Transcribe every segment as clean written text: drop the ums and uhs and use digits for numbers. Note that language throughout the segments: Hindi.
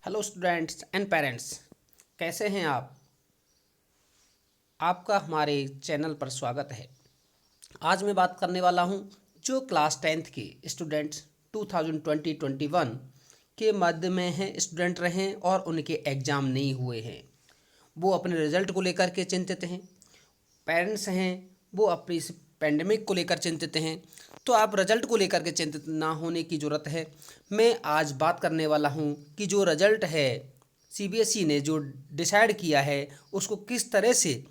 हेलो स्टूडेंट्स एंड पेरेंट्स, कैसे हैं आप। आपका हमारे चैनल पर स्वागत है। आज मैं बात करने वाला हूं जो क्लास 10th के स्टूडेंट्स 2020-21 के मध्य में हैं स्टूडेंट रहे और उनके एग्ज़ाम नहीं हुए हैं। वो अपने रिज़ल्ट को लेकर के चिंतित हैं। पेरेंट्स हैं वो अपनी इस पेंडेमिक को लेकर चिंतित हैं। तो आप रिज़ल्ट को लेकर के चिंतित ना होने की ज़रूरत है। मैं आज बात करने वाला हूं कि जो रिज़ल्ट है सीबीएसई ने जो डिसाइड किया है उसको किस तरह से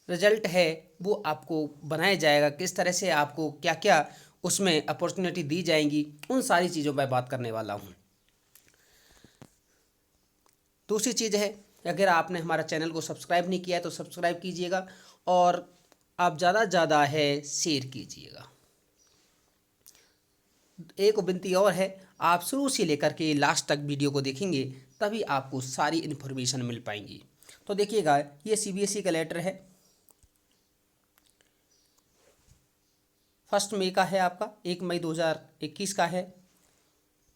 रिज़ल्ट है वो आपको बनाया जाएगा, किस तरह से आपको क्या क्या उसमें अपॉर्चुनिटी दी जाएंगी, उन सारी चीज़ों पर बात करने वाला हूँ। दूसरी चीज़ है, अगर आपने हमारा चैनल को सब्सक्राइब नहीं किया है तो सब्सक्राइब कीजिएगा और आप ज़्यादा से ज़्यादा है शेयर कीजिएगा। एक विनती और है, आप शुरू से लेकर के लास्ट तक वीडियो को देखेंगे तभी आपको सारी इन्फॉर्मेशन मिल पाएंगी। तो देखिएगा, ये सीबीएसई का लेटर है, 1 मई का है, आपका 1 मई 2021 का है।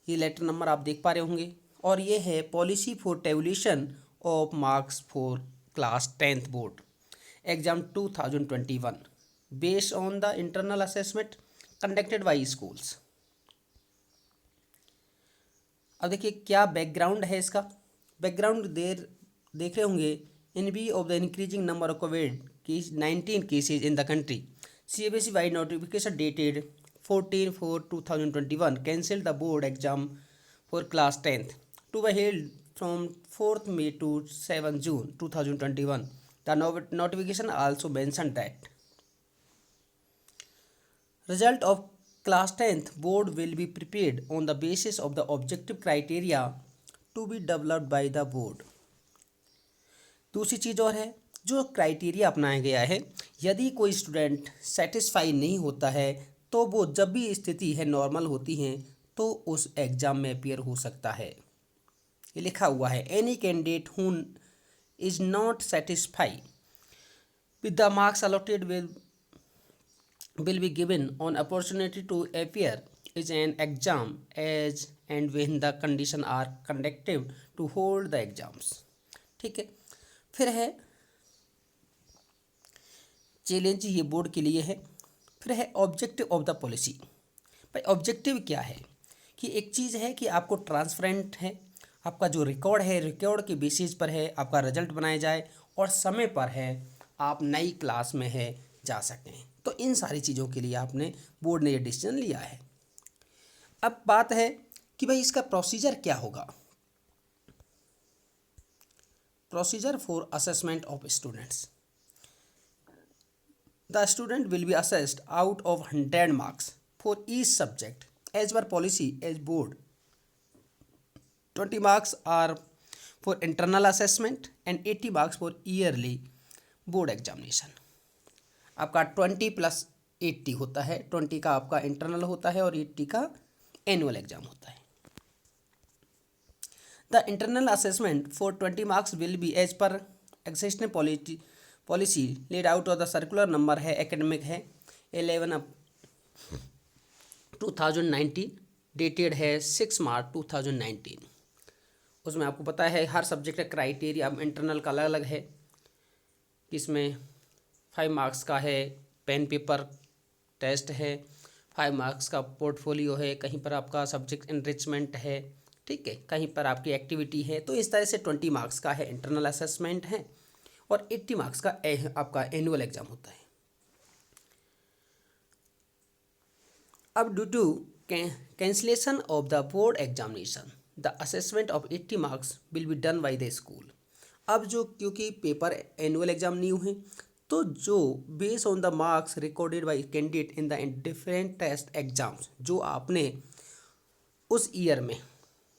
ये लेटर नंबर आप देख पा रहे होंगे और ये है policy for tabulation of marks for class 10th board exam 2021 based on the internal assessment conducted by schools. अब देखिए क्या बैकग्राउंड है इसका। बैकग्राउंड देख रहे होंगे, इन view of the increasing number of Covid case 19 cases in the country, CBSE by notification dated 14/4/2021 cancelled the board exam for class 10th to be held from 4th May to 7th June 2021. The notification also mentioned that result of class 10th board will be prepared on the basis of the objective criteria to be developed by the board. दूसरी चीज़ और है, जो क्राइटेरिया अपनाया गया है, यदि कोई स्टूडेंट सेटिस्फाई नहीं होता है तो वो जब भी स्थिति है नॉर्मल होती हैं तो उस एग्ज़ाम में अपियर हो सकता है। ये लिखा हुआ है, any candidate who is not satisfy with the marks allotted will be given an opportunity to appear is an exam as and when the condition are conducive to hold the exams। ठीक है, फिर है चैलेंज, ये बोर्ड के लिए है। फिर है ऑब्जेक्टिव ऑफ द पॉलिसी। भाई ऑब्जेक्टिव क्या है कि एक चीज़ है कि आपको ट्रांसपेरेंट है, आपका जो रिकॉर्ड है रिकॉर्ड के बेसिस पर है आपका रिजल्ट बनाया जाए और समय पर है आप नई क्लास में है जा सकें। तो इन सारी चीज़ों के लिए आपने बोर्ड ने ये डिसीजन लिया है। अब बात है कि भाई इसका प्रोसीजर क्या होगा। Procedure for assessment of students, the student will be assessed out of 100 marks for each subject as per policy as board. 20 marks are for internal assessment and 80 marks for yearly board examination। आपका 20+80 होता है, 20 का आपका इंटरनल होता है और 80 का एनुअल एग्जाम होता है। The internal assessment for 20 marks will be as per existing policy laid out of the circular number है, एकेडमिक है 11/2019 डेटेड है 6 मार्च 2019। उसमें आपको पता है हर सब्जेक्ट का क्राइटेरिया इंटरनल का अलग अलग है, इसमें 5 मार्क्स का है, पेन पेपर टेस्ट है, 5 मार्क्स का पोर्टफोलियो है, कहीं पर आपका सब्जेक्ट इनरिचमेंट है, ठीक है, कहीं पर आपकी एक्टिविटी है। तो इस तरह से 20 मार्क्स का है इंटरनल असेसमेंट है और 80 मार्क्स का आपका एनुअल एग्जाम होता है। अब due to cancellation of the board examination the assessment of 80 marks will be done by the school. अब जो क्योंकि पेपर एनुअल एग्जाम नहीं हुए तो जो based on the marks recorded by candidate in the different test exams, जो आपने उस ईयर में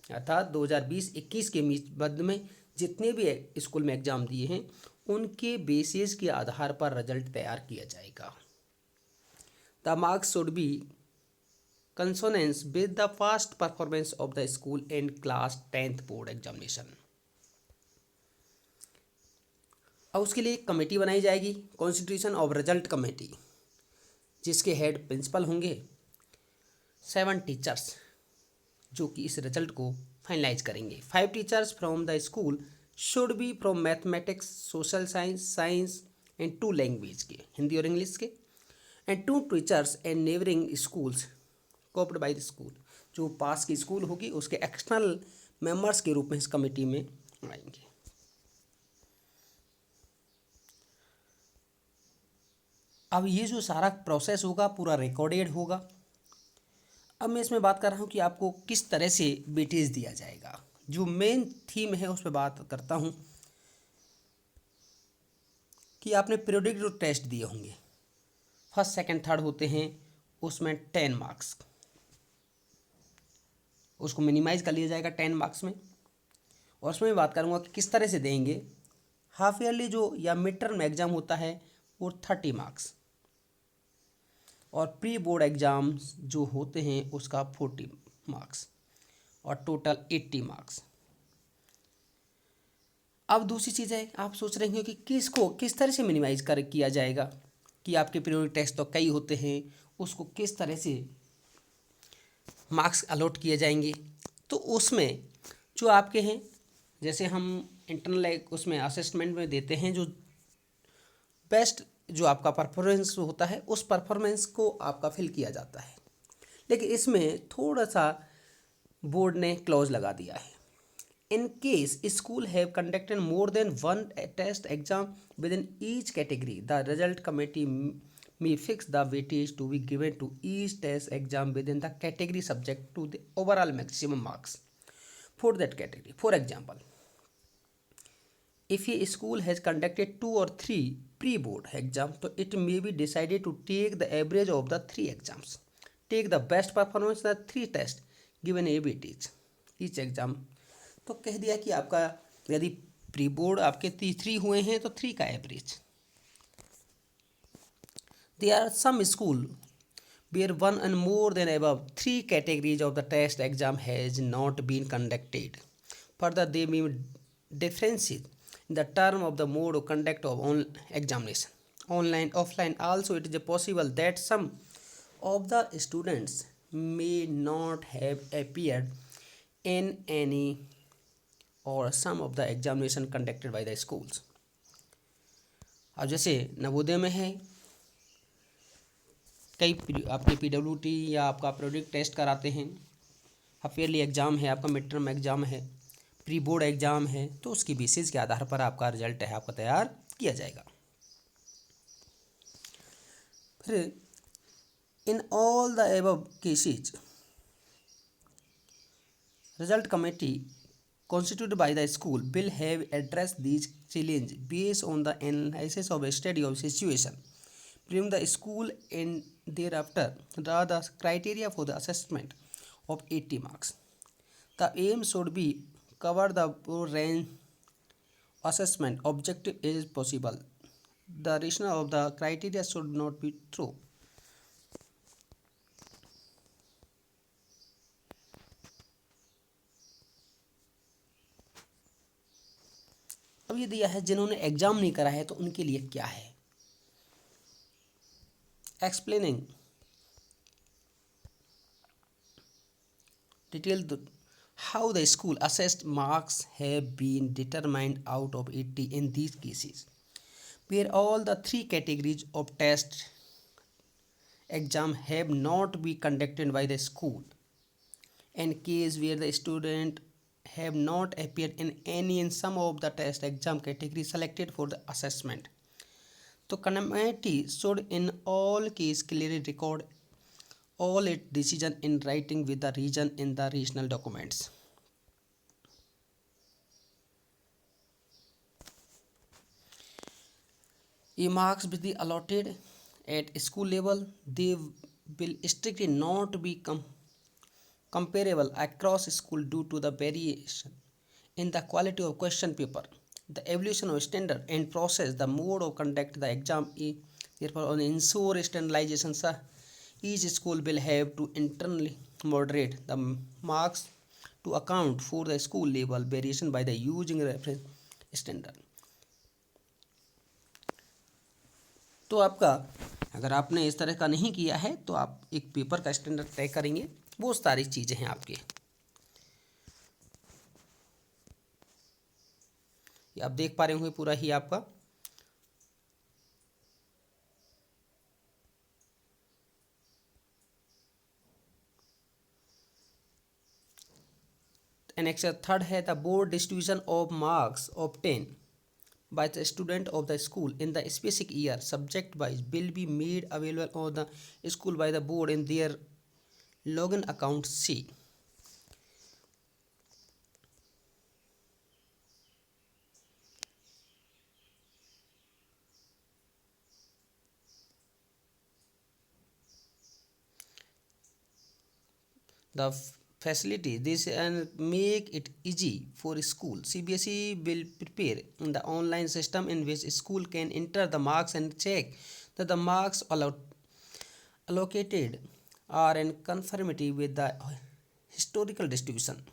अर्थात 2020-21 के मध्य में जितने भी स्कूल में एग्ज़ाम दिए हैं उनके बेसिस के आधार पर रिजल्ट तैयार किया जाएगा। The marks should be consonance with the past performance of the school in class 10th board examination. और उसके लिए एक कमेटी बनाई जाएगी, कॉन्स्टिट्यूशन ऑफ रिजल्ट कमेटी, जिसके हेड प्रिंसिपल होंगे, 7 टीचर्स जो कि इस रिजल्ट को फाइनलाइज करेंगे। 5 teachers from the school should be from mathematics, social science and 2 language के, हिंदी और इंग्लिश के, and 2 teachers and neighbouring schools coped bye the school. जो पास की स्कूल होगी उसके एक्सटर्नल मेंबर्स के रूप में इस कमेटी में आएंगे। अब ये जो सारा प्रोसेस होगा पूरा रिकॉर्डेड होगा। अब मैं इसमें बात कर रहा हूँ कि आपको किस तरह से वेटेज दिया जाएगा। जो मेन थीम है उस पर बात करता हूँ कि आपने पीरियोडिक जो टेस्ट दिए होंगे, फर्स्ट सेकंड थर्ड होते हैं, उसमें 10 मार्क्स, उसको मिनिमाइज कर लिया जाएगा 10 मार्क्स में। और उसमें मैं बात करूँगा कि किस तरह से देंगे। हाफ ईयरली जो या मिड टर्म एग्ज़ाम होता है वो 30 मार्क्स, और प्री बोर्ड एग्ज़ाम्स जो होते हैं उसका 40 मार्क्स, और टोटल 80 मार्क्स। अब दूसरी चीज़ है, आप सोच रहे हैं कि किस तरह से मिनिमाइज कर किया जाएगा, कि आपके पीरियोडिक टेस्ट तो कई होते हैं, उसको किस तरह से मार्क्स अलॉट किए जाएंगे। तो उसमें जो आपके हैं, जैसे हम इंटरनल उसमें असेसमेंट में देते हैं, जो बेस्ट जो आपका परफॉर्मेंस होता है उस परफॉर्मेंस को आपका फिल किया जाता है। लेकिन इसमें थोड़ा सा बोर्ड ने क्लॉज लगा दिया है, in case school have conducted more than 1 test exam within each category the result committee may fix the weightage to be given to each test exam within the category subject to the overall maximum marks for that category. For example, if a school has conducted 2 or 3 pre-board exams, so it may be decided to take the average of the 3 exams, take the best performance in the 3 tests, given a weightage each exam. तो कह दिया कि आपका यदि प्री बोर्ड आपके 3 हुए हैं तो 3 का average. There are some schools where 1 and more than above 3 categories of the test exam has not been conducted. Further, they may differentiate in the term of the mode of conduct of examination, online, offline. Also, it is possible that some of the students may not have appeared in any or some of the examination conducted by the schools. अब जैसे नवोदय में है, कई आपके PWT या आपका प्रोडक्ट टेस्ट कराते हैं, हाफ ईयरली एग्ज़ाम है, आपका मिड टर्म एग्ज़ाम है, प्री बोर्ड एग्ज़ाम है, तो उसकी बेसिस के आधार पर आपका रिजल्ट है आपका तैयार किया जाएगा। फिर in all the above cases result committee constituted by the school will have addressed these challenges based on the analysis of a study of situation during the school, and thereafter draw the criteria for the assessment of 80 marks. The aim should be cover the range assessment objective is possible. The rationale of the criteria should not be true. अब ये दिया है जिन्होंने एग्जाम नहीं करा है तो उनके लिए क्या है। Explaining detail how the school assessed marks have been determined out of 80 in these cases, where all the 3 categories of test exam have not been conducted by the school, and case where the student have not appeared in any in some of the test exam categories selected for the assessment. So committee should in all case clearly record all its decision in writing with the region in the regional documents. A marks will be allotted at school level. They will strictly not be comparable across school due to the variation in the quality of question paper, the evolution of standard and process, the mode of conduct the exam. Therefore, on ensure standardization, each school will have to internally moderate the marks to account for the school level variation by the using reference standard. तो आपका अगर आपने इस तरह का नहीं किया है तो आप एक पेपर का स्टैंडर्ड तय करेंगे, वो सारी चीज़ें हैं आपके। ये आप देख पा रहे होंगे पूरा ही आपका। नेक्स्ट थर्ड है the board distribution of marks obtain by the student of the school in the specific year subject wise will be made available on the school by the board in their login account C। the facility this and make it easy for school CBSE will prepare in the online system in which school can enter the marks and check that the marks allocated are in conformity with the historical distribution।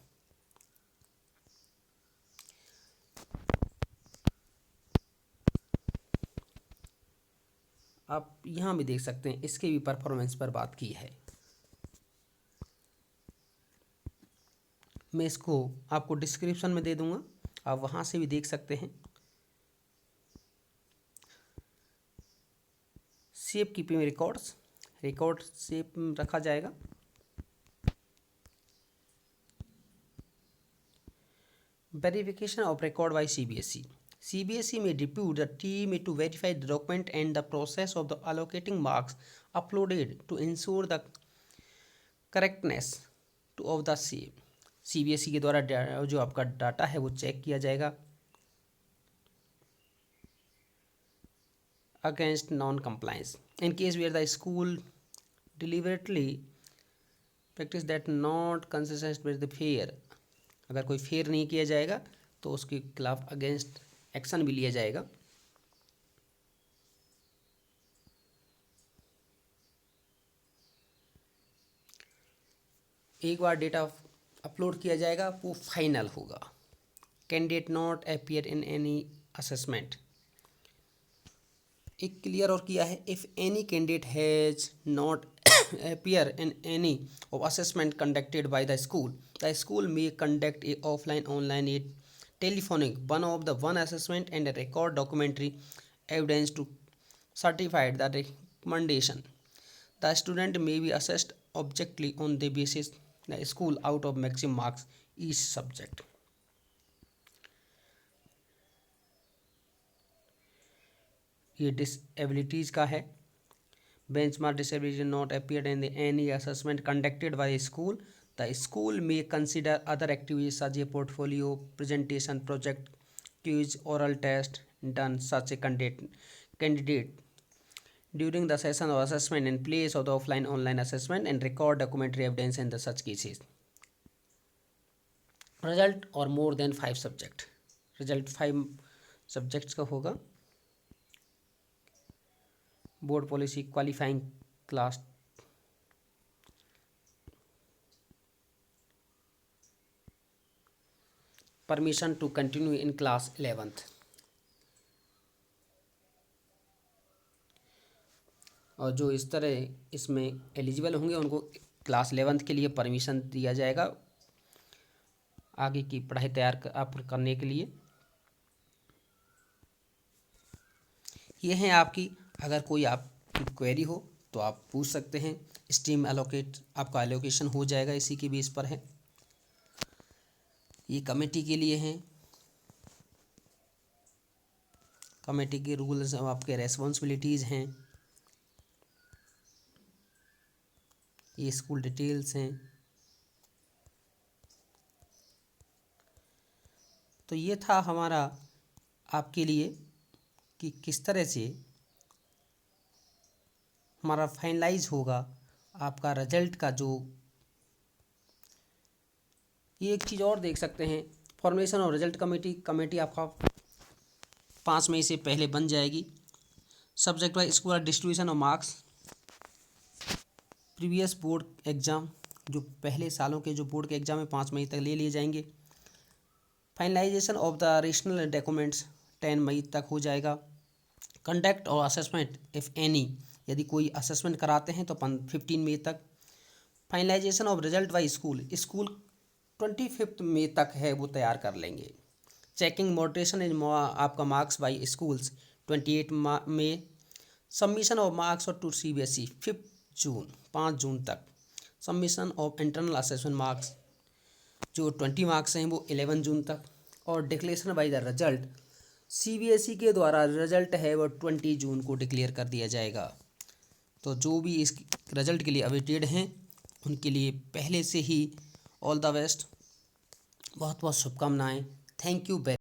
आप यहाँ भी देख सकते हैं इसके भी परफॉर्मेंस पर बात की है। मैं इसको आपको डिस्क्रिप्शन में दे दूंगा, आप वहाँ से भी देख सकते हैं। सेफ कीपिंग रिकॉर्ड सेफ रखा जाएगा। Verification of record by CBSE may depute the team to verify the document and the process of the allocating marks uploaded to ensure the correctness of the same। CBSE के द्वारा जो आपका डाटा है वो चेक किया जाएगा against non-compliance in case where the school deliberately practice that not consistent with the fair। अगर कोई फेयर नहीं किया जाएगा तो उसके खिलाफ अगेंस्ट एक्शन भी लिया जाएगा। एक बार डेटा अपलोड किया जाएगा वो फाइनल होगा। Candidate not appear in any assessment, एक क्लियर और किया है if any candidate has not appear in any of assessment conducted by the school may conduct a offline online a telephonic one assessment and a record documentary evidence to certify the recommendation। The student may be assessed objectively on the basis the school out of maximum marks each subject। ये डिसेबिलिटीज़ का है। Benchmark disability not appeared in any assessment conducted by a school, the school may consider other activities such as portfolio presentation, project, quiz, oral test done such a candidate during the session of assessment in place of the offline online assessment and record documentary evidence in the such cases। result or more than 5 subject, result 5 subjects का होगा। Board policy qualifying class permission to continue in class 11th, और जो इस तरह इसमें एलिजिबल होंगे उनको क्लास 11th के लिए परमिशन दिया जाएगा आगे की पढ़ाई तैयार आप करने के लिए। ये हैं आपकी, अगर कोई आपकी क्वेरी हो तो आप पूछ सकते हैं। स्ट्रीम एलोकेट आपका एलोकेशन हो जाएगा इसी के बेस पर है। ये कमेटी के लिए हैं, कमेटी के रूल्स और आपके रेस्पॉन्सिबिलिटीज़ हैं। ये स्कूल डिटेल्स हैं। तो ये था हमारा आपके लिए कि किस तरह से हमारा फाइनलाइज होगा आपका रिजल्ट का। जो ये एक चीज़ और देख सकते हैं, फॉर्मेशन ऑफ रिजल्ट कमेटी आपका 5 मई से पहले बन जाएगी। Subject wise school distribution of marks, previous board exam जो पहले सालों के जो बोर्ड के एग्ज़ाम है 5 मई तक ले लिए जाएंगे। Finalisation of the rational documents 10 मई तक हो जाएगा। कंडक्ट और असेसमेंट इफ़ एनी, यदि कोई असेसमेंट कराते हैं तो 15 मई तक। Finalisation of result by school 25 मई तक है वो तैयार कर लेंगे। चेकिंग मॉडरेशन इन आपका मार्क्स बाई स्कूल्स 28 मई, सबमिशन ऑफ मार्क्स और टू CBSE 5 जून तक, submission of internal assessment marks जो 20 मार्क्स हैं वो 11 जून तक, और declaration by the result CBSE के द्वारा रिजल्ट है वो 20 जून को डिक्लेयर कर दिया जाएगा। तो जो भी इस रिजल्ट के लिए अवेटेड हैं उनके लिए पहले से ही ऑल द बेस्ट, बहुत बहुत शुभकामनाएं। Thank you very